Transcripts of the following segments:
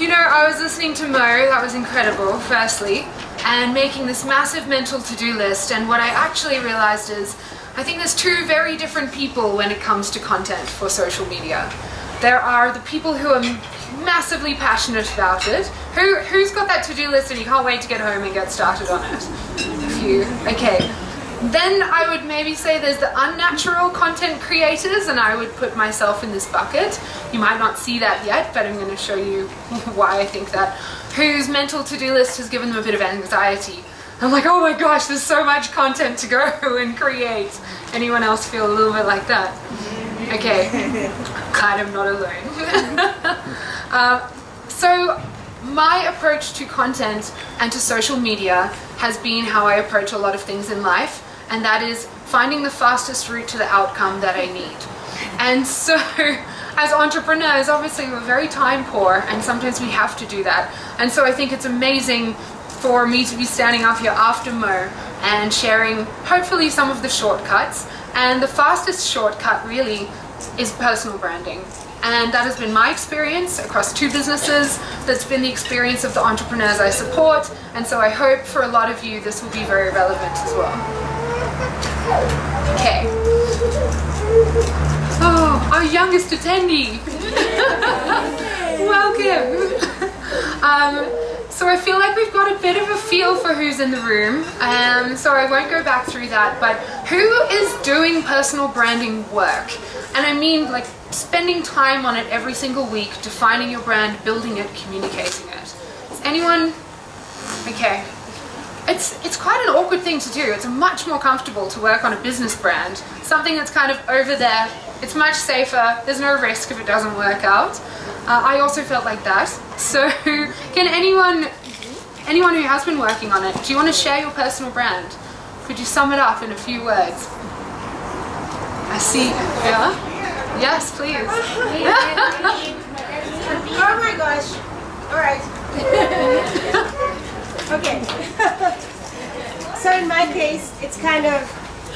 You know, I was listening to Mo, that was incredible, firstly, and making this massive mental to-do list, and what I actually realized is I think there's two very different people when it comes to content for social media. There are the people who are massively passionate about it. Who's got that to-do list and you can't wait to get home and get started on it? A few. Okay. Then I would maybe say there's the unnatural content creators, and I would put myself in this bucket. You might not see that yet, but I'm going to show you why I think that. Whose mental to-do list has given them a bit of anxiety. I'm like, oh my gosh, there's so much content to go and create. Anyone else feel a little bit like that? Okay, kind of not alone. So my approach to content and to social media has been how I approach a lot of things in life, and that is finding the fastest route to the outcome that I need. And so as entrepreneurs, obviously we're very time poor, and sometimes we have to do that. And so I think it's amazing for me to be standing up here after Mo and sharing hopefully some of the shortcuts. And the fastest shortcut really is personal branding. And that has been my experience across 2 businesses. That's been the experience of the entrepreneurs I support. And so I hope for a lot of you this will be very relevant as well. Okay. Oh, our youngest attendee. Welcome. So I feel like we've got a bit of a feel for who's in the room, so I won't go back through that, but who is doing personal branding work? And I mean like spending time on it every single week, defining your brand, building it, communicating it. Is anyone? Okay. It's quite an awkward thing to do. It's much more comfortable to work on a business brand, something that's kind of over there. It's much safer, there's no risk if it doesn't work out. I also felt like that. So can anyone who has been working on it, do you want to share your personal brand? Could you sum it up in a few words? I see, yeah? Yes, please. Oh my gosh. All right. Okay. So in my case, it's kind of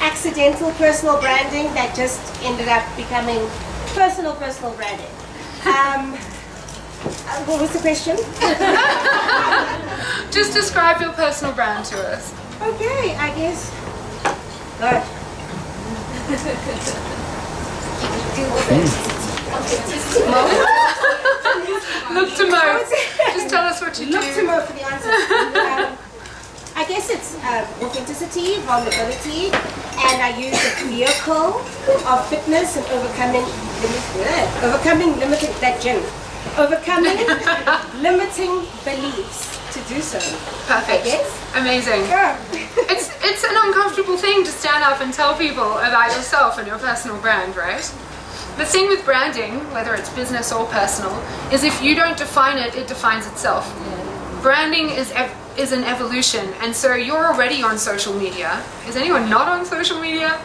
accidental personal branding that just ended up becoming personal branding. What was the question? Just describe your personal brand to us. Okay, I guess. Good. Look to Mo. Just tell us what you do. Look to Mo for the answer. I guess it's authenticity, vulnerability, and I use the vehicle of fitness and overcoming limiting beliefs to do so. Perfect. I guess. Amazing. Yeah. It's an uncomfortable thing to stand up and tell people about yourself and your personal brand, right? The thing with branding, whether it's business or personal, is if you don't define it, it defines itself. Branding is an evolution, and so you're already on social media. Is anyone not on social media?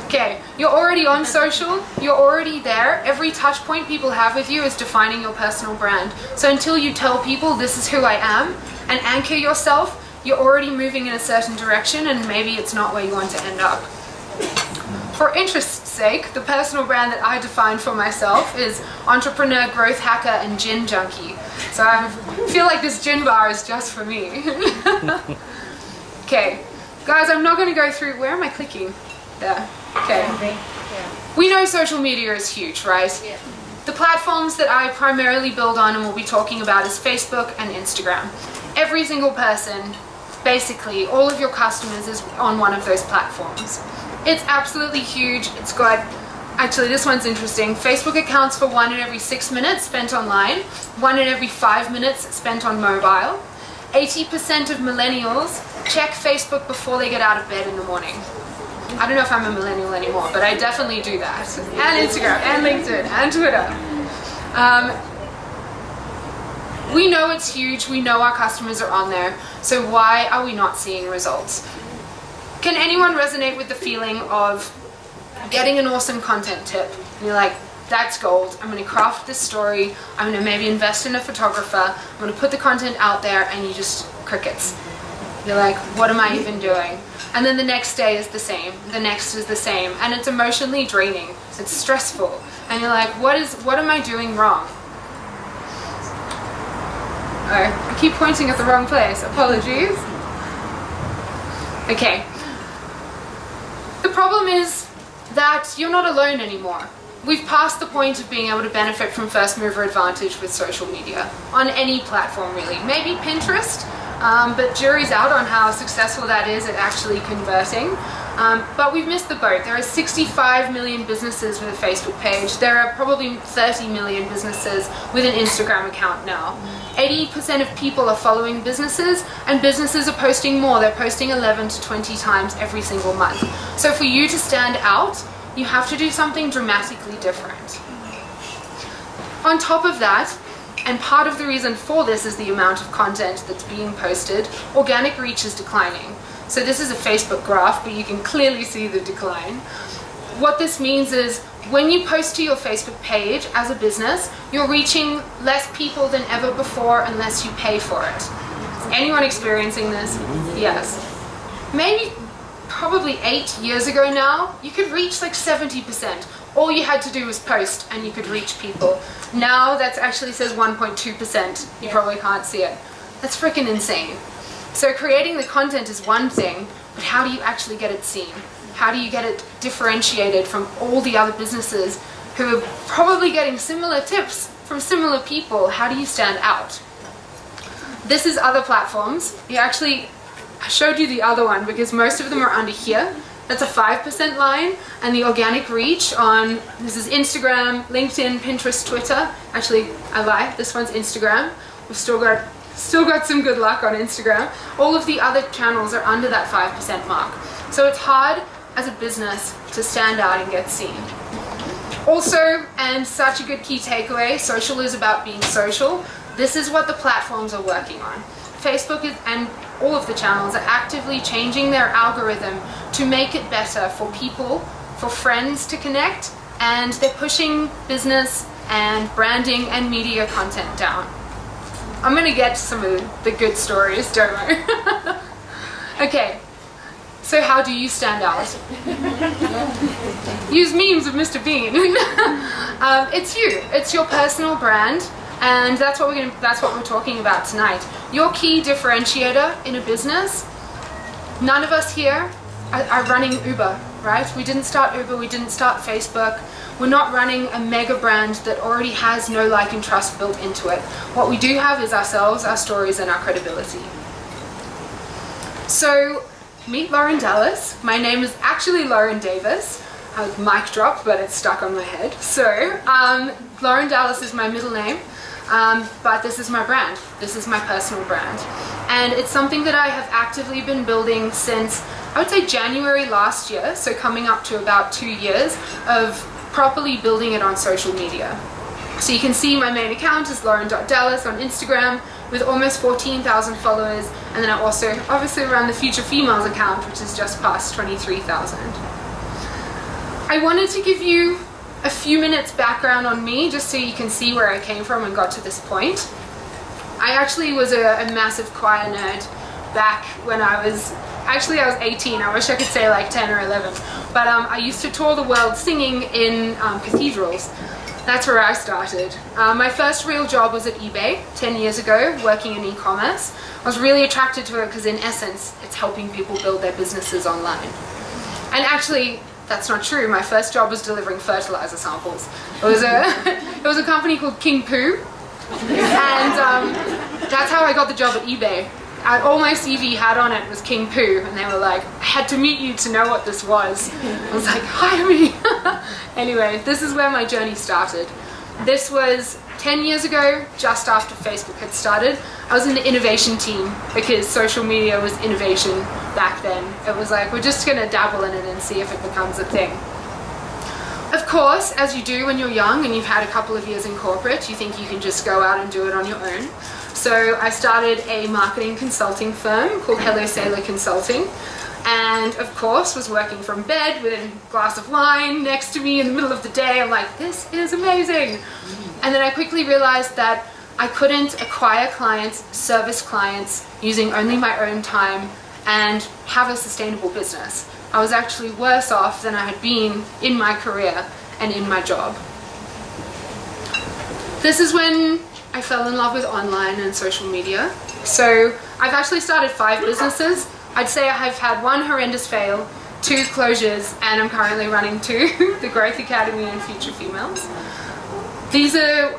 Okay, you're already on social, you're already there. Every touch point people have with you is defining your personal brand. So until you tell people this is who I am and anchor yourself, you're already moving in a certain direction, and maybe it's not where you want to end up. For interest's sake, the personal brand that I defined for myself is entrepreneur, growth hacker, and gin junkie. So I feel like this gin bar is just for me. Okay, guys, I'm not going to go through, where am I clicking? There, okay. We know social media is huge, right? The platforms that I primarily build on and will be talking about is Facebook and Instagram. Every single person, basically, all of your customers is on one of those platforms. It's absolutely huge. It's got, actually this one's interesting, Facebook accounts for 1 in every 6 minutes spent online, 1 in every 5 minutes spent on mobile. 80% of millennials check Facebook before they get out of bed in the morning. I don't know if I'm a millennial anymore, but I definitely do that. And Instagram, and LinkedIn, and Twitter. We know it's huge, we know our customers are on there, so why are we not seeing results? Can anyone resonate with the feeling of getting an awesome content tip? And you're like, that's gold, I'm going to craft this story, I'm going to maybe invest in a photographer, I'm going to put the content out there, and you just crickets. You're like, what am I even doing? And then the next day is the same, the next is the same, and it's emotionally draining, it's stressful, and you're like, what am I doing wrong? I keep pointing at the wrong place. Apologies. Okay. The problem is that you're not alone anymore. We've passed the point of being able to benefit from first mover advantage with social media on any platform really. Maybe Pinterest, but jury's out on how successful that is at actually converting. But we've missed the boat. There are 65 million businesses with a Facebook page. There are probably 30 million businesses with an Instagram account now. 80% of people are following businesses, and businesses are posting more. They're posting 11 to 20 times every single month. So for you to stand out, you have to do something dramatically different. On top of that, and part of the reason for this is the amount of content that's being posted, organic reach is declining. So this is a Facebook graph, but you can clearly see the decline. What this means is when you post to your Facebook page as a business, you're reaching less people than ever before unless you pay for it. Is anyone experiencing this? Yes. Maybe probably 8 years ago now, you could reach like 70%. All you had to do was post and you could reach people. Now that actually says 1.2%. You probably can't see it. That's freaking insane. So creating the content is one thing, but how do you actually get it seen? How do you get it differentiated from all the other businesses who are probably getting similar tips from similar people? How do you stand out? This is other platforms. I showed you the other one because most of them are under here. That's a 5% line, and the organic reach on, this is Instagram, LinkedIn, Pinterest, Twitter. Actually, I lie, this one's Instagram. We've still got some good luck on Instagram. All of the other channels are under that 5% mark. So it's hard as a business to stand out and get seen. Also, and such a good key takeaway, social is about being social. This is what the platforms are working on. Facebook and all of the channels are actively changing their algorithm to make it better for people, for friends to connect, and they're pushing business and branding and media content down. I'm gonna get to some of the good stories, don't I? Okay, so how do you stand out? Use memes of Mr. Bean. It's you, it's your personal brand. And that's what we're talking about tonight. Your key differentiator in a business. None of us here are running Uber, right? We didn't start Uber, we didn't start Facebook. We're not running a mega brand that already has no like and trust built into it. What we do have is ourselves, our stories, and our credibility. So, meet Lauren Dallas. My name is actually Lauren Davis. Mic drop, but it's stuck on my head. So, Lauren Dallas is my middle name. But this is my brand. This is my personal brand. And it's something that I have actively been building since, I would say, January last year, so coming up to about 2 years of properly building it on social media. So you can see my main account is lauren.dallas on Instagram with almost 14,000 followers, and then I also obviously run the Future Females account, which is just past 23,000. I wanted to give you a few minutes background on me just so you can see where I came from and got to this point. I actually was a massive choir nerd back when I was 18. I wish I could say like 10 or 11. But I used to tour the world singing in cathedrals. That's where I started. My first real job was at eBay 10 years ago, working in e-commerce. I was really attracted to it because in essence, it's helping people build their businesses online. And actually, that's not true. My first job was delivering fertilizer samples. It was a company called King Poo, and that's how I got the job at eBay. All my CV had on it was King Poo, and they were like, I had to meet you to know what this was. I was like, hire me. Anyway, this is where my journey started. This was 10 years ago, just after Facebook had started. I was in the innovation team because social media was innovation back then. It was like, we're just gonna dabble in it and see if it becomes a thing. Of course, as you do when you're young and you've had a couple of years in corporate, you think you can just go out and do it on your own. So I started a marketing consulting firm called Hello Sailor Consulting, and of course was working from bed with a glass of wine next to me in the middle of the day. I'm like, this is amazing. And then I quickly realized that I couldn't acquire clients, service clients using only my own time and have a sustainable business. I was actually worse off than I had been in my career and in my job. This is when I fell in love with online and social media. So I've actually started 5 businesses. I'd say I've had 1 horrendous fail, 2 closures, and I'm currently running 2, the Growth Academy and Future Females. These are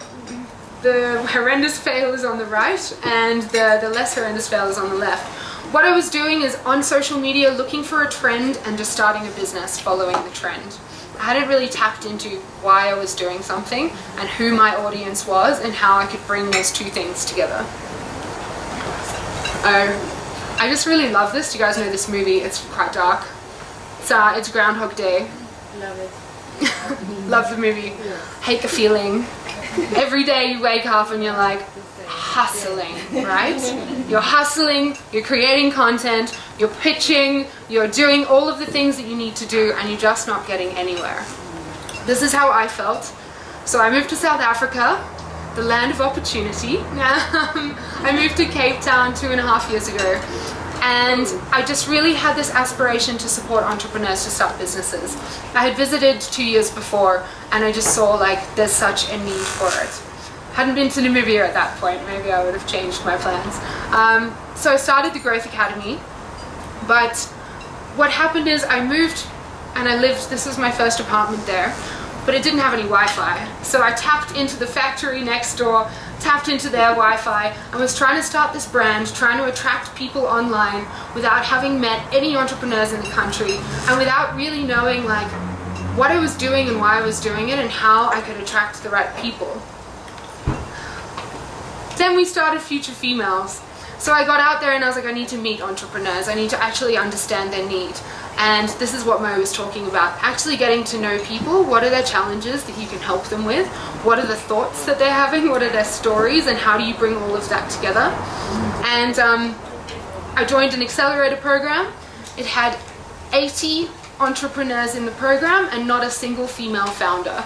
the horrendous fails on the right and the less horrendous fails on the left. What I was doing is on social media looking for a trend and just starting a business following the trend. I hadn't really tapped into why I was doing something and who my audience was and how I could bring those 2 things together. I just really love this. Do you guys know this movie? It's quite dark. It's Groundhog Day. Love it. Love the movie. Hate the feeling. Every day you wake up and you're like hustling, right? You're hustling, you're creating content, you're pitching, you're doing all of the things that you need to do, and you're just not getting anywhere. This is how I felt. So I moved to South Africa, the land of opportunity. I moved to Cape Town 2.5 years ago. And I just really had this aspiration to support entrepreneurs to start businesses. I had visited 2 years before and I just saw like there's such a need for it. Hadn't been to Namibia at that point, maybe I would have changed my plans. So I started the Growth Academy, but what happened is I moved and I lived, this was my first apartment there, but it didn't have any Wi-Fi. So I tapped into the factory next door, tapped into their Wi-Fi, and was trying to start this brand, trying to attract people online without having met any entrepreneurs in the country and without really knowing like what I was doing and why I was doing it and how I could attract the right people. Then we started Future Females. So I got out there and I was like, I need to meet entrepreneurs. I need to actually understand their need. And this is what Mo was talking about, actually getting to know people. What are their challenges that you can help them with? What are the thoughts that they're having? What are their stories? And how do you bring all of that together? And I joined an accelerator program. It had 80 entrepreneurs in the program and not a single female founder.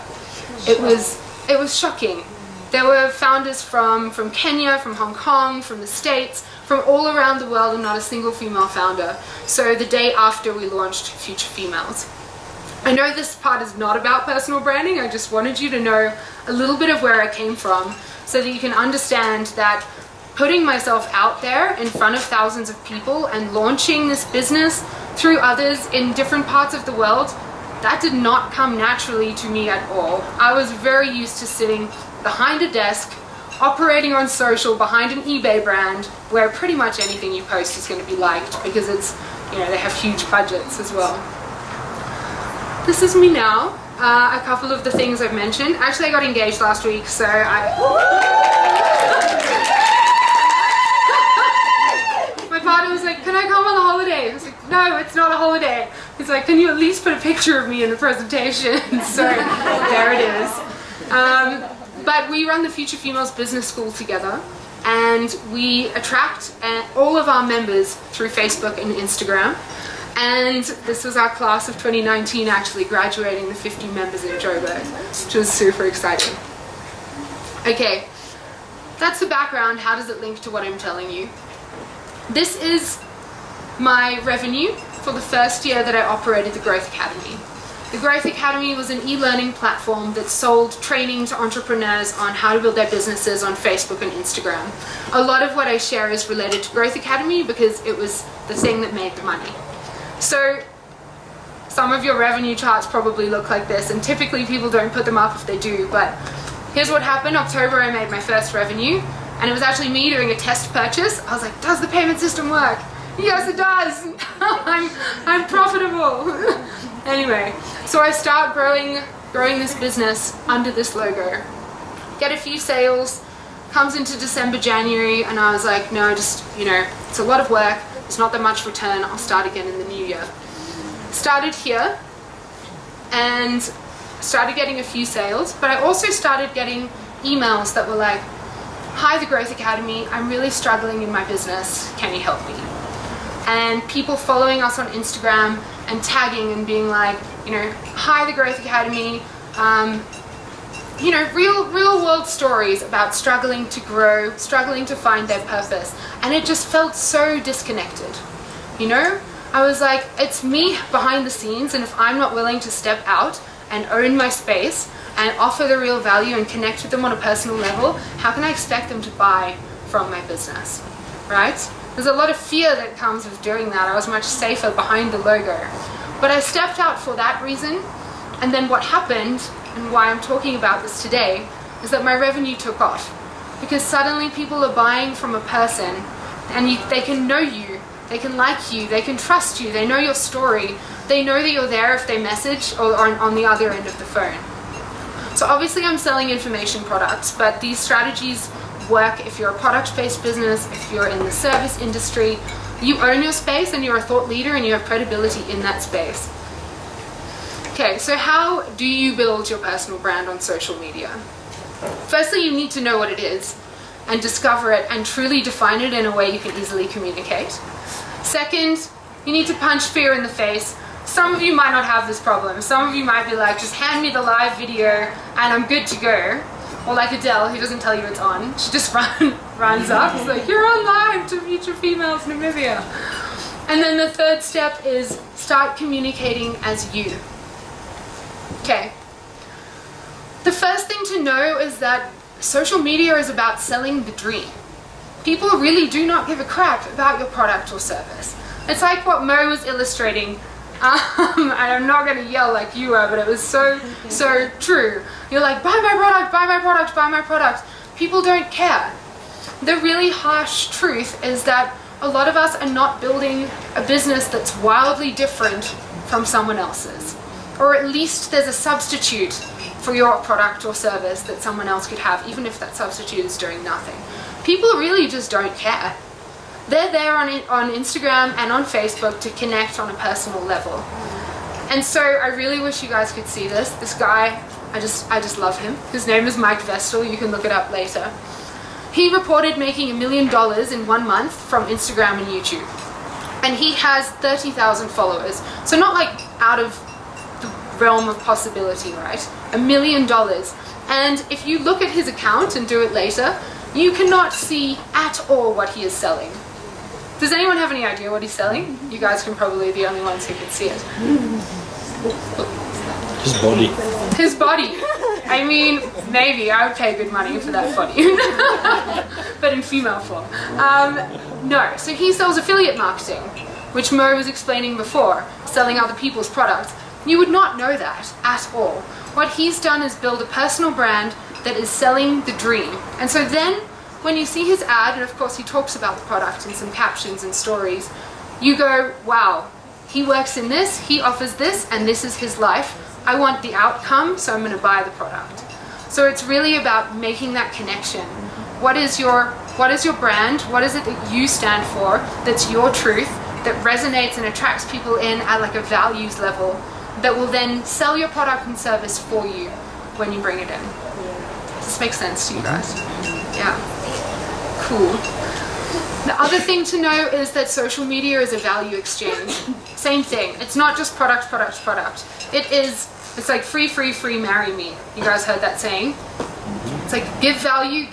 It was shocking. There were founders from Kenya, from Hong Kong, from the States, from all around the world, and not a single female founder. So the day after we launched Future Females. I know this part is not about personal branding, I just wanted you to know a little bit of where I came from so that you can understand that putting myself out there in front of thousands of people and launching this business through others in different parts of the world, that did not come naturally to me at all. I was very used to sitting behind a desk, operating on social behind an eBay brand where pretty much anything you post is going to be liked because it's, you know, they have huge budgets as well. This is me now. A couple of the things I've mentioned. Actually, I got engaged last week, so my partner was like, can I come on the holiday? I was like, no, it's not a holiday. He's like, can you at least put a picture of me in the presentation? So there it is. But we run the Future Females Business School together, and we attract all of our members through Facebook and Instagram. And this was our class of 2019 actually graduating the 50 members in Joburg, which was super exciting. Okay, that's the background. How does it link to what I'm telling you? This is my revenue for the first year that I operated the Growth Academy. The Growth Academy was an e-learning platform that sold training to entrepreneurs on how to build their businesses on Facebook and Instagram. A lot of what I share is related to Growth Academy because it was the thing that made the money. So some of your revenue charts probably look like this, and typically people don't put them up if they do, but here's what happened. October I made my first revenue, and it was actually me doing a test purchase. I was like, does the payment system work? Yes, it does. I'm profitable. Anyway, so I start growing this business under this logo. Get a few sales, comes into December, January, and I was like, no, just, you know, it's a lot of work, it's not that much return, I'll start again in the new year. Started here and started getting a few sales, but I also started getting emails that were like, hi, the Growth Academy, I'm really struggling in my business, can you help me? And people following us on Instagram and tagging and being like, you know, hi, the Growth Academy, you know, real world stories about struggling to grow, struggling to find their purpose. And it just felt so disconnected, you know? I was like, it's me behind the scenes, and if I'm not willing to step out and own my space and offer the real value and connect with them on a personal level, how can I expect them to buy from my business, right? There's a lot of fear that comes with doing that. I was much safer behind the logo. But I stepped out for that reason, and then what happened, and why I'm talking about this today, is that my revenue took off. Because suddenly people are buying from a person, and they can know you, they can like you, they can trust you, they know your story, they know that you're there if they message or on the other end of the phone. So obviously I'm selling information products, but these strategies work if you're a product-based business, if you're in the service industry, you own your space and you're a thought leader and you have credibility in that space. Okay, so how do you build your personal brand on social media? Firstly, you need to know what it is and discover it and truly define it in a way you can easily communicate. Second, you need to punch fear in the face. Some of you might not have this problem. Some of you might be like, just hand me the live video and I'm good to go. Or like Adele, who doesn't tell you it's on. She just runs up. It's like, you're on live to future females Namibia. And then the third step is start communicating as you. Okay. The first thing to know is that social media is about selling the dream. People really do not give a crap about your product or service. It's like what Mo was illustrating. And I'm not going to yell like you are, but it was so true. You're like, buy my product, buy my product, buy my product. People don't care. The really harsh truth is that a lot of us are not building a business that's wildly different from someone else's. Or at least there's a substitute for your product or service that someone else could have, even if that substitute is doing nothing. People really just don't care. They're there on Instagram and on Facebook to connect on a personal level. And so I really wish you guys could see this. This guy, I just love him. His name is Mike Vestal. You can look it up later. He reported making $1 million in 1 month from Instagram and YouTube. And he has 30,000 followers. So not like out of the realm of possibility, right? $1 million. And if you look at his account and do it later, you cannot see at all what he is selling. Does anyone have any idea what he's selling? You guys can probably be the only ones who can see it. His body. His body. I mean, maybe I would pay good money for that body. But in female form. No, so he sells affiliate marketing, which Mo was explaining before, selling other people's products. You would not know that at all. What he's done is build a personal brand that is selling the dream. And so then, when you see his ad, and of course he talks about the product in some captions and stories, you go, wow, he works in this, he offers this, and this is his life. I want the outcome, so I'm going to buy the product. So it's really about making that connection. What is your brand? What is it that you stand for, that's your truth, that resonates and attracts people in at like a values level, that will then sell your product and service for you when you bring it in. Does this make sense to you guys? Yeah. Cool. The other thing to know is that social media is a value exchange. Same thing. It's not just product. It's like free, marry me. You guys heard that saying? It's like give value,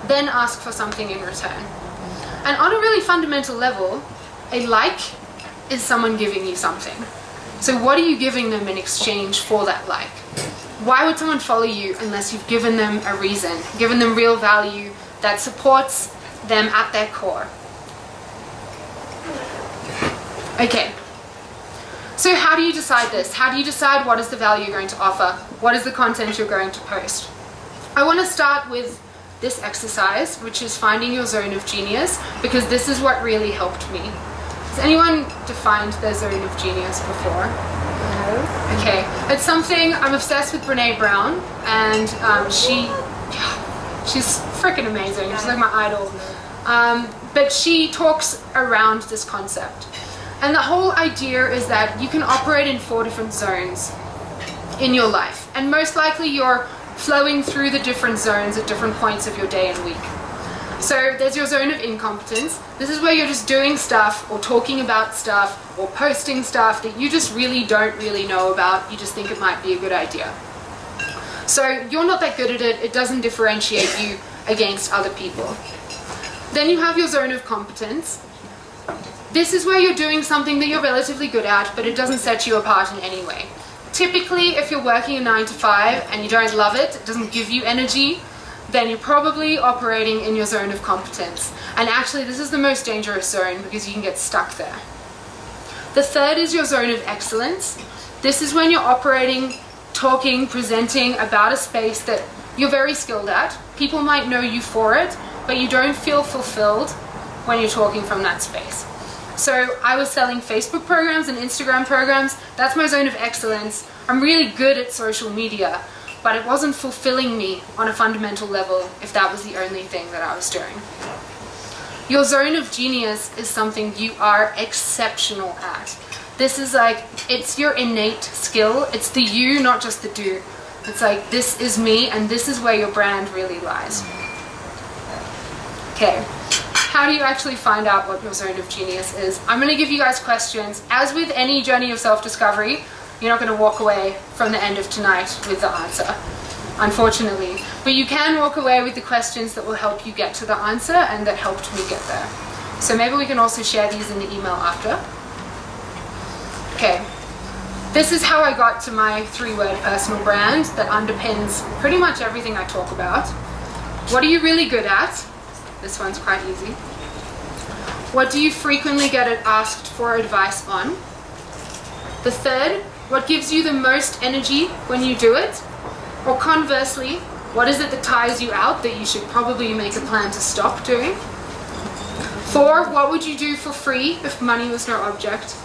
then ask for something in return. And on a really fundamental level, a like is someone giving you something. So what are you giving them in exchange for that like? Why would someone follow you unless you've given them a reason, given them real value that supports them at their core? Okay, so how do you decide this? How do you decide what is the value you're going to offer? What is the content you're going to post? I want to start with this exercise, which is finding your zone of genius, because this is what really helped me. Has anyone defined their zone of genius before? No. Okay, it's something, I'm obsessed with Brene Brown, and she's freaking amazing. She's like my idol. But she talks around this concept. And the whole idea is that you can operate in 4 different zones in your life. And most likely you're flowing through the different zones at different points of your day and week. So there's your zone of incompetence. This is where you're just doing stuff or talking about stuff or posting stuff that you just don't really know about. You just think it might be a good idea. So you're not that good at it. It doesn't differentiate you against other people. Then you have your zone of competence. This is where you're doing something that you're relatively good at, but it doesn't set you apart in any way. Typically, if you're working a 9 to 5 and you don't love it, it doesn't give you energy, then you're probably operating in your zone of competence. And actually, this is the most dangerous zone because you can get stuck there. The third is your zone of excellence. This is when you're operating, talking, presenting about a space that you're very skilled at. People might know you for it, but you don't feel fulfilled when you're talking from that space. So I was selling Facebook programs and Instagram programs. That's my zone of excellence. I'm really good at social media, but it wasn't fulfilling me on a fundamental level if that was the only thing that I was doing. Your zone of genius is something you are exceptional at. This is like, it's your innate skill. It's the you, not just the do. It's like, this is me, and this is where your brand really lies. Okay, how do you actually find out what your zone of genius is? I'm going to give you guys questions. As with any journey of self-discovery, you're not going to walk away from the end of tonight with the answer, unfortunately. But you can walk away with the questions that will help you get to the answer and that helped me get there. So maybe we can also share these in the email after. Okay, this is how I got to my 3-word personal brand that underpins pretty much everything I talk about. What are you really good at? This one's quite easy. What do you frequently get asked for advice on? The third, what gives you the most energy when you do it? Or conversely, what is it that tires you out that you should probably make a plan to stop doing? 4, what would you do for free if money was no object?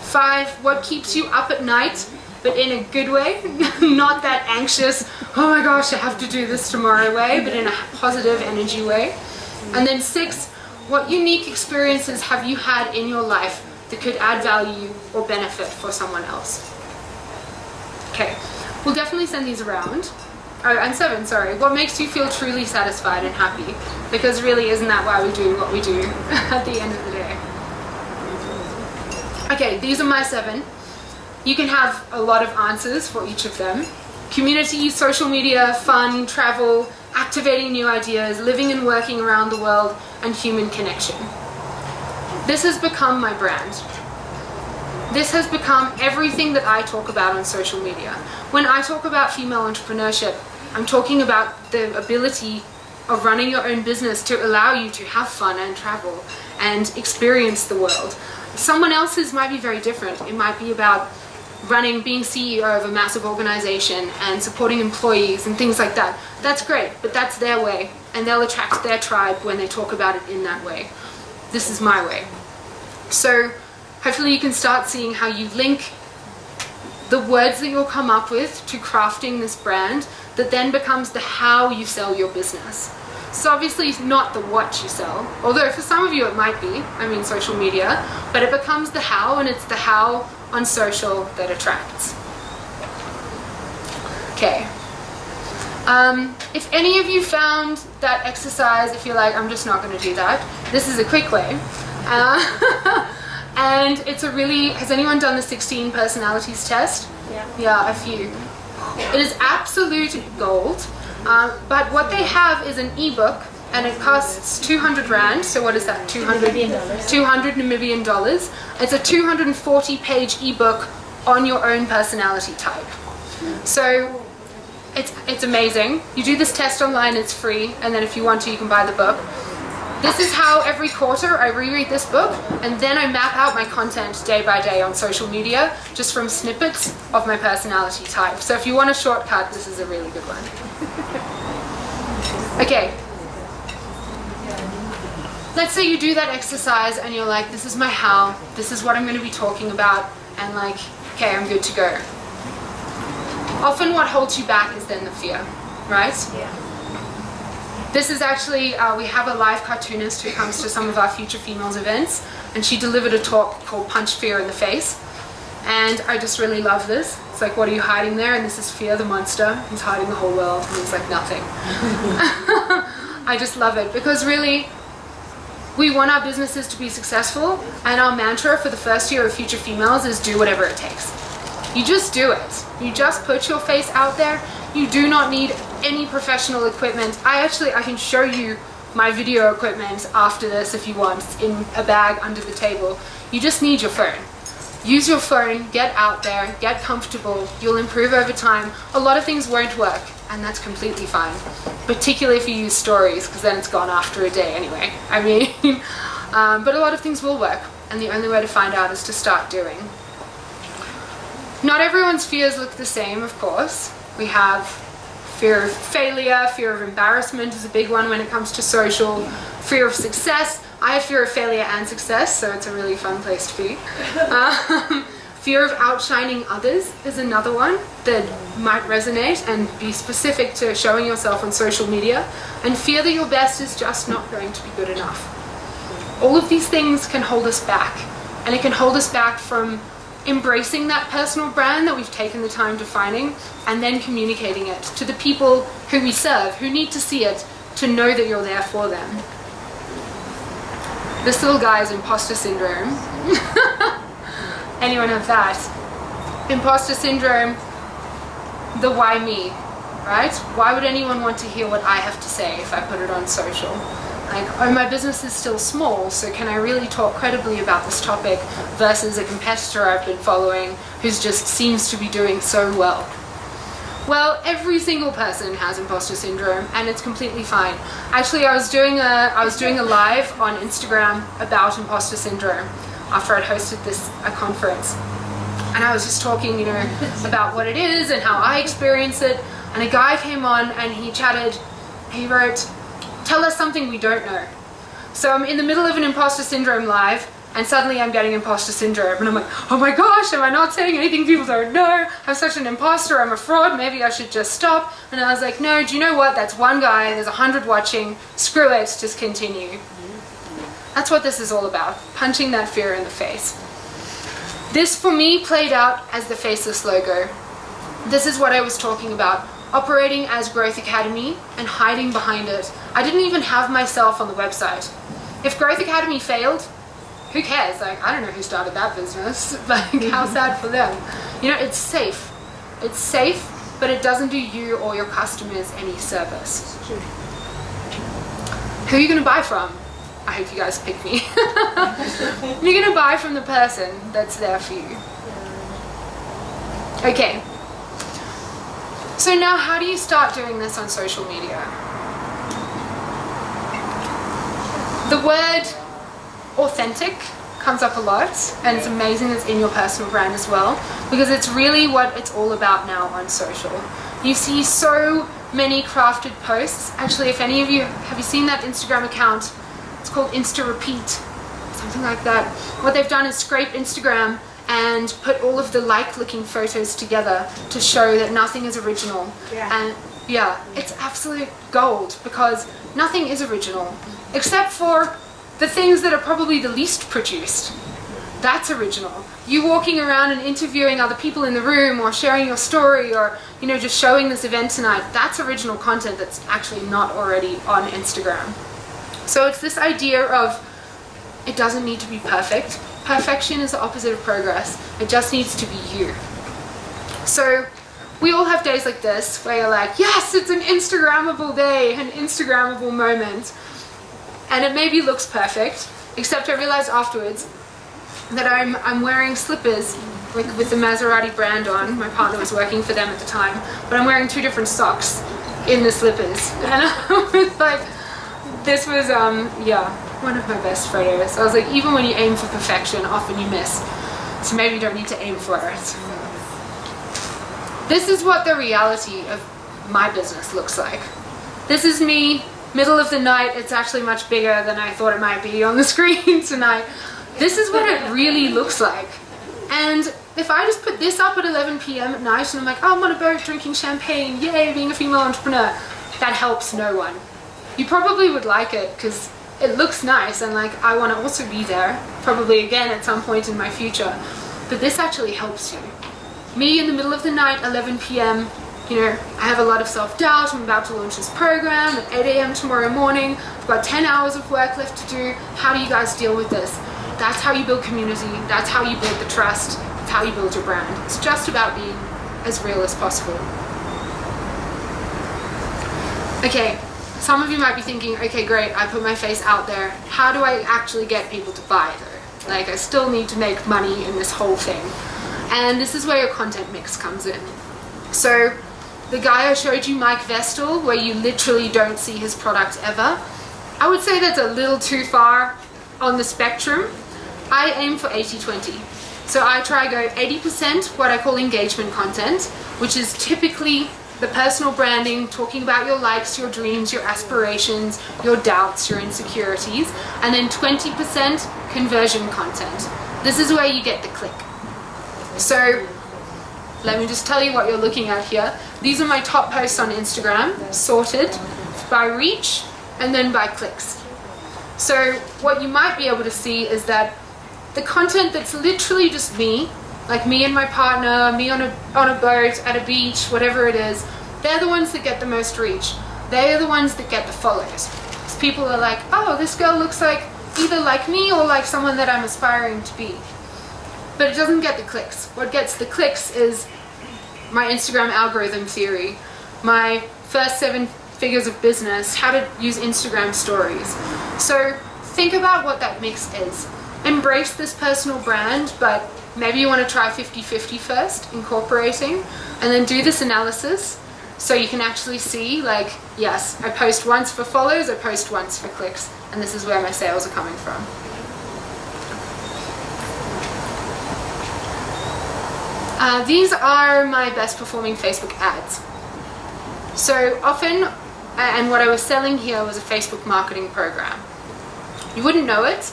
5, what keeps you up at night, but in a good way? Not that anxious, oh my gosh, I have to do this tomorrow way, but in a positive energy way. And then 6, what unique experiences have you had in your life that could add value or benefit for someone else? Okay, we'll definitely send these around. Oh, and 7, sorry, what makes you feel truly satisfied and happy? Because really, isn't that why we do what we do at the end of the day? Okay, these are my 7. You can have a lot of answers for each of them. Community, social media, fun, travel, activating new ideas, living and working around the world, and human connection. This has become my brand. This has become everything that I talk about on social media. When I talk about female entrepreneurship, I'm talking about the ability of running your own business to allow you to have fun and travel and experience the world. Someone else's might be very different. It might be about being CEO of a massive organization and supporting employees and things like that. That's great, but that's their way, and they'll attract their tribe when they talk about it in that way. This is my way. So hopefully you can start seeing how you link the words that you'll come up with to crafting this brand that then becomes the how you sell your business. So obviously it's not the what you sell, although for some of you it might be, social media, but it becomes the how, and it's the how on social that attracts. Okay. If any of you found that exercise, if you're like, I'm just not going to do that, this is a quick way. And it's has anyone done the 16 personalities test? Yeah, a few. It is absolute gold. But what they have is an ebook, and it costs 200 Rand. So what is that? 200 Namibian dollars. It's a 240-page ebook on your own personality type. So it's amazing. You do this test online, it's free, and then if you want to, you can buy the book. This is how every quarter I reread this book, and then I map out my content day by day on social media, just from snippets of my personality type. So if you want a shortcut, this is a really good one. Okay. Let's say you do that exercise and you're like, this is my how, this is what I'm going to be talking about, and like, okay, I'm good to go. Often what holds you back is then the fear, right? Yeah. This is actually, we have a live cartoonist who comes to some of our Future Females events, and she delivered a talk called Punch Fear in the Face. And I just really love this. It's like, what are you hiding there? And this is Fear the monster. He's hiding the whole world, and he's like, nothing. I just love it, because really, we want our businesses to be successful, and our mantra for the first year of Future Females is do whatever it takes. You just do it. You just put your face out there. You do not need any professional equipment. I can show you my video equipment after this if you want. It's in a bag under the table. You just need your phone. use your phone, get out there, get comfortable, you'll improve over time. A lot of things won't work, and that's completely fine, particularly if you use stories, because then it's gone after a day anyway. I mean, but a lot of things will work, and the only way to find out is to start doing. Not everyone's fears look the same, of course. We have fear of failure, fear of embarrassment is a big one when it comes to social, fear of success. I have fear of failure and success, so it's a really fun place to be. Fear of outshining others is another one that might resonate and be specific to showing yourself on social media. And fear that your best is just not going to be good enough. All of these things can hold us back, and it can hold us back from embracing that personal brand that we've taken the time defining, and then communicating it to the people who we serve, who need to see it, to know that you're there for them. This little guy's imposter syndrome. Anyone have that? Imposter syndrome, the why me, right? Why would anyone want to hear what I have to say if I put it on social? Like, oh, my business is still small, so can I really talk credibly about this topic versus a competitor I've been following who's just seems to be doing so well? Well, every single person has imposter syndrome, and it's completely fine. Actually, I was doing a live on Instagram about imposter syndrome after I'd hosted a conference, and I was just talking, about what it is and how I experience it. And a guy came on and he chatted. He wrote, "Tell us something we don't know." So I'm in the middle of an imposter syndrome live, and suddenly I'm getting imposter syndrome, and I'm like, oh my gosh, am I not saying anything people don't know? I'm such an imposter, I'm a fraud, maybe I should just stop. And I was like, no, do you know what? That's one guy, there's 100 watching, screw it, just continue. That's what this is all about, punching that fear in the face. This for me played out as the Faceless Loker. This is what I was talking about, operating as Growth Academy and hiding behind it. I didn't even have myself on the website. If Growth Academy failed, who cares? Like, I don't know who started that business. Like, how sad for them. It's safe. It's safe, but it doesn't do you or your customers any service. Who are you going to buy from? I hope you guys pick me. You're going to buy from the person that's there for you. Okay. So now, how do you start doing this on social media? The word authentic comes up a lot, and it's amazing it's in your personal brand as well, because it's really what it's all about now on social. You see so many crafted posts. Actually, if any of you, have you seen that Instagram account? It's called Insta Repeat, something like that. What they've done is scrape Instagram and put all of the like-looking photos together to show that nothing is original. Yeah. And yeah, it's absolute gold, because nothing is original, except for the things that are probably the least produced. That's original. You walking around and interviewing other people in the room, or sharing your story, or just showing this event tonight, that's original content that's actually not already on Instagram. So it's this idea of, it doesn't need to be perfect. Perfection is the opposite of progress. It just needs to be you. So we all have days like this where you're like, yes, it's an Instagrammable day, an Instagrammable moment. And it maybe looks perfect, except I realized afterwards that I'm wearing slippers with the Maserati brand on. My partner was working for them at the time, but I'm wearing 2 different socks in the slippers. And I was like, this was, one of my best photos. I was like, even when you aim for perfection, often you miss. So maybe you don't need to aim for it. This is what the reality of my business looks like. This is me. Middle of the night. It's actually much bigger than I thought it might be on the screen tonight. This is what it really looks like. And if I just put this up at 11 p.m. at night and I'm like, oh, I'm on a boat drinking champagne, yay, being a female entrepreneur, that helps no one. You probably would like it because it looks nice, and like, I want to also be there, probably again at some point in my future. But this actually helps you. Me in the middle of the night, 11 p.m., I have a lot of self-doubt. I'm about to launch this program at 8 a.m. tomorrow morning. I've got 10 hours of work left to do. How do you guys deal with this? That's how you build community. That's how you build the trust. That's how you build your brand. It's just about being as real as possible. Okay, some of you might be thinking, okay, great, I put my face out there. How do I actually get people to buy though? Like, I still need to make money in this whole thing. And this is where your content mix comes in. So the guy I showed you, Mike Vestal, where you literally don't see his product ever, I would say that's a little too far on the spectrum. I aim for 80-20. So I try to go 80% what I call engagement content, which is typically the personal branding, talking about your likes, your dreams, your aspirations, your doubts, your insecurities, and then 20% conversion content. This is where you get the click. So let me just tell you what you're looking at here. These are my top posts on Instagram, sorted by reach and then by clicks. So what you might be able to see is that the content that's literally just me, like me and my partner, me on a boat, at a beach, whatever it is, they're the ones that get the most reach. They're the ones that get the follows. Because people are like, oh, this girl looks like either like me or like someone that I'm aspiring to be. But it doesn't get the clicks. What gets the clicks is my Instagram algorithm theory, my first 7 figures of business, how to use Instagram stories. So think about what that mix is. Embrace this personal brand, but maybe you want to try 50-50 first, incorporating, and then do this analysis so you can actually see, like, yes, I post once for follows, I post once for clicks, and this is where my sales are coming from. These are my best performing Facebook ads. So often, and what I was selling here was a Facebook marketing program. You wouldn't know it,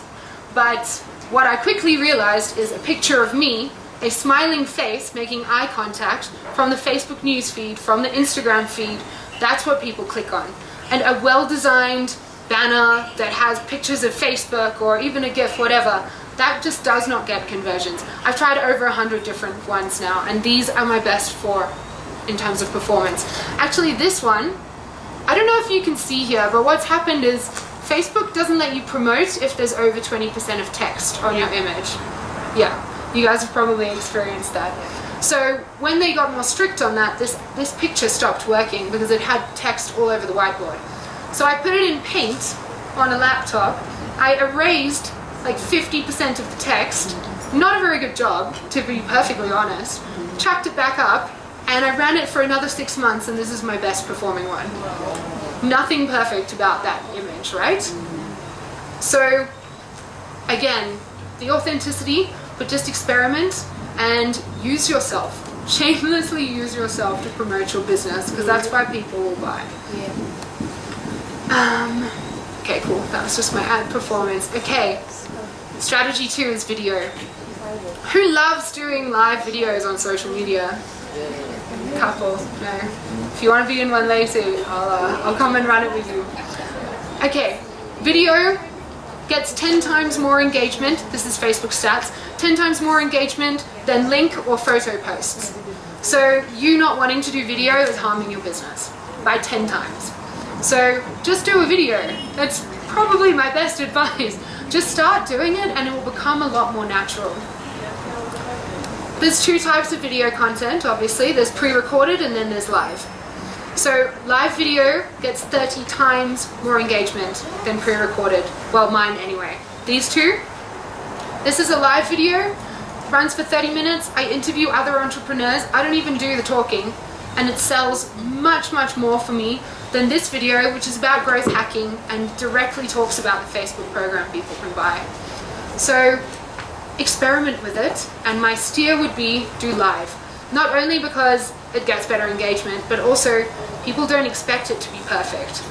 but what I quickly realized is a picture of me, a smiling face making eye contact from the Facebook news feed, from the Instagram feed. That's what people click on. And a well-designed banner that has pictures of Facebook or even a GIF, whatever, that just does not get conversions. I've tried over 100 different ones now, and these are my best 4 in terms of performance. Actually, this one, I don't know if you can see here, but what's happened is Facebook doesn't let you promote if there's over 20% of text on your image. Yeah, you guys have probably experienced that. So when they got more strict on that, this picture stopped working because it had text all over the whiteboard. So I put it in Paint on a laptop. I erased like 50% of the text. Not a very good job, to be perfectly honest. Chucked it back up, and I ran it for another 6 months, and this is my best performing one. Nothing perfect about that image, right? So again, the authenticity, but just experiment and use yourself. Shamelessly use yourself to promote your business, because that's why people will buy. Okay, cool. That was just my ad performance. Okay, strategy 2 is video. Who loves doing live videos on social media? Couple, no. If you want to be in one later, I'll come and run it with you. Okay, video gets 10 times more engagement. This is Facebook stats. 10 times more engagement than link or photo posts. So you not wanting to do video is harming your business by 10 times. So just do a video. That's probably my best advice. Just start doing it and it will become a lot more natural. There's 2 types of video content, obviously. There's pre-recorded and then there's live. So live video gets 30 times more engagement than pre-recorded. Well, mine anyway. These 2. This is a live video, runs for 30 minutes. I interview other entrepreneurs. I don't even do the talking, and it sells much, much more for me than this video, which is about growth hacking and directly talks about the Facebook program people can buy. So experiment with it, and my steer would be do live. Not only because it gets better engagement, but also people don't expect it to be perfect.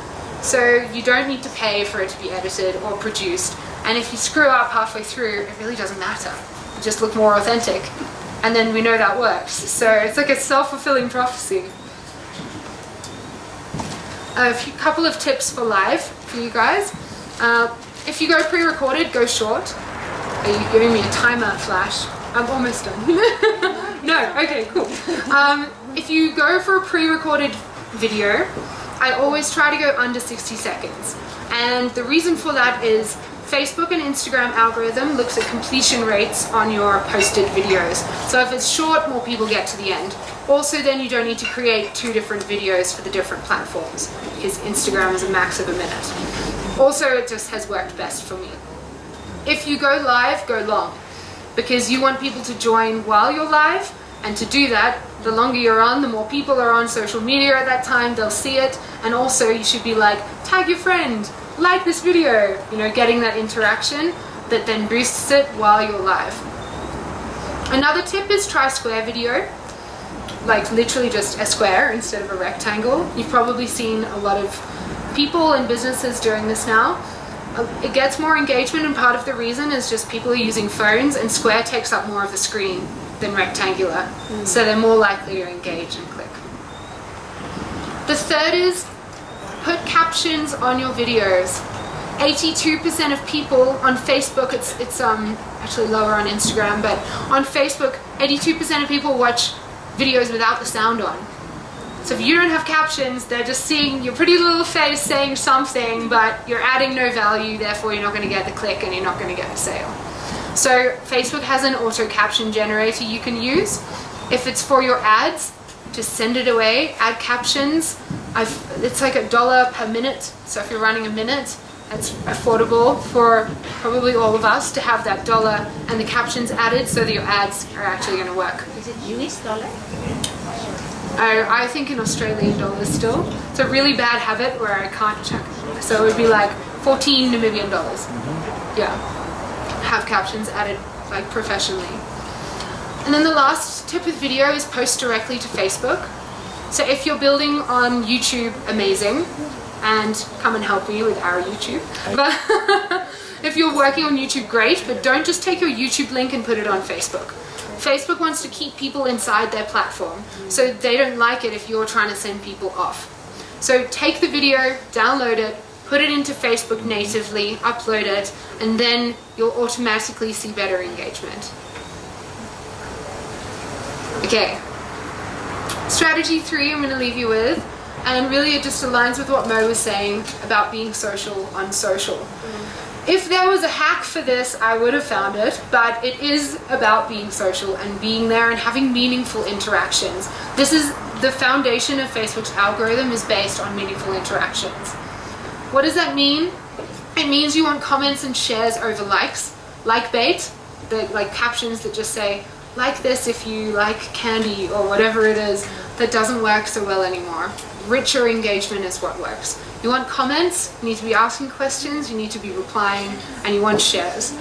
So you don't need to pay for it to be edited or produced. And if you screw up halfway through, it really doesn't matter. You just look more authentic. And then we know that works. So it's like a self-fulfilling prophecy. A couple of tips for live for you guys. If you go pre-recorded, go short. Are you giving me a timer flash? I'm almost done. No, okay, cool. If you go for a pre-recorded video, I always try to go under 60 seconds. And the reason for that is Facebook and Instagram algorithm looks at completion rates on your posted videos. So if it's short, more people get to the end. Also, then you don't need to create 2 different videos for the different platforms, because Instagram is a max of a minute. Also, it just has worked best for me. If you go live, go long, because you want people to join while you're live, and to do that, the longer you're on, the more people are on social media at that time, they'll see it, and also you should be like, tag your friend, like this video, you know, getting that interaction that then boosts it while you're live. Another tip is try square video, like literally just a square instead of a rectangle. You've probably seen a lot of people and businesses doing this now. It gets more engagement, and part of the reason is just people are using phones, and square takes up more of the screen than rectangular, so they're more likely to engage and click. The third is put captions on your videos. 82% of people on Facebook, it's actually lower on Instagram, but on Facebook, 82% of people watch videos without the sound on. So if you don't have captions, they're just seeing your pretty little face saying something, but you're adding no value, therefore you're not going to get the click and you're not going to get the sale. So Facebook has an auto caption generator you can use. If it's for your ads, just send it away, add captions. It's like $1 per minute, so if you're running a minute, it's affordable for probably all of us to have that $1 and the captions added so that your ads are actually going to work. Is it US dollar? I think in Australian dollars still. It's a really bad habit where I can't check. So it would be like 14 Namibian dollars. Yeah. Have captions added like professionally. And then the last tip with video is post directly to Facebook. So if you're building on YouTube, amazing, and come and help me with our YouTube. But if you're working on YouTube, great, but don't just take your YouTube link and put it on Facebook. Facebook wants to keep people inside their platform, so they don't like it if you're trying to send people off. So take the video, download it, put it into Facebook natively, upload it, and then you'll automatically see better engagement. Okay. Strategy 3 I'm going to leave you with, and really it just aligns with what Mo was saying about being social on social. If there was a hack for this, I would have found it, but it is about being social and being there and having meaningful interactions. This is the foundation of Facebook's algorithm, is based on meaningful interactions. What does that mean? It means you want comments and shares over likes, like bait, like captions that just say, like this if you like candy or whatever it is. That doesn't work so well anymore. Richer engagement is what works. You want comments, you need to be asking questions, you need to be replying, and you want shares.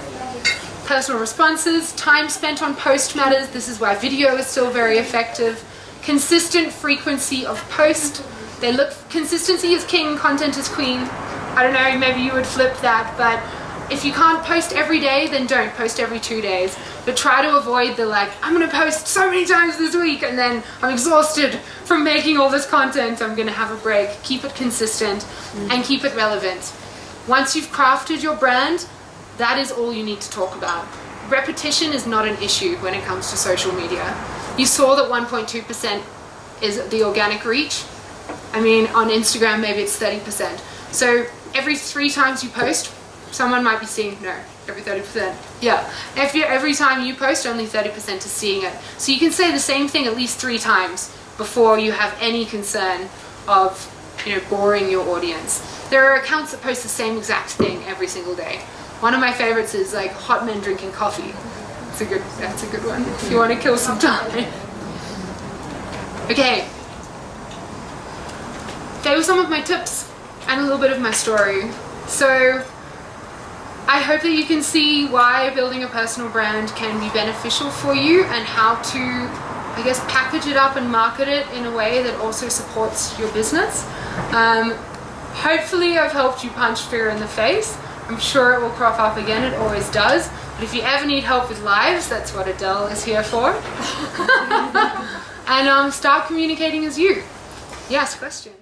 Personal responses, time spent on post matters. This is why video is still very effective. Consistent frequency of post. Consistency is king, content is queen. I don't know, maybe you would flip that, but if you can't post every day, then don't post every 2 days. But try to avoid the I'm going to post so many times this week and then I'm exhausted from making all this content, I'm going to have a break. Keep it consistent and keep it relevant. Once you've crafted your brand, that is all you need to talk about. Repetition is not an issue when it comes to social media. You saw that 1.2% is the organic reach. I mean, on Instagram, maybe it's 30%. So every 3 times you post, someone might be seeing, no, every 30%. Yeah, every time you post, only 30% is seeing it. So you can say the same thing at least 3 times before you have any concern of, boring your audience. There are accounts that post the same exact thing every single day. One of my favorites is like hot men drinking coffee. That's a good one if you want to kill some time. Okay. They were some of my tips and a little bit of my story. So I hope that you can see why building a personal brand can be beneficial for you and how to, package it up and market it in a way that also supports your business. Hopefully I've helped you punch fear in the face. I'm sure it will crop up again, it always does. But if you ever need help with lives, that's what Adele is here for. And start communicating as you. Yes, question.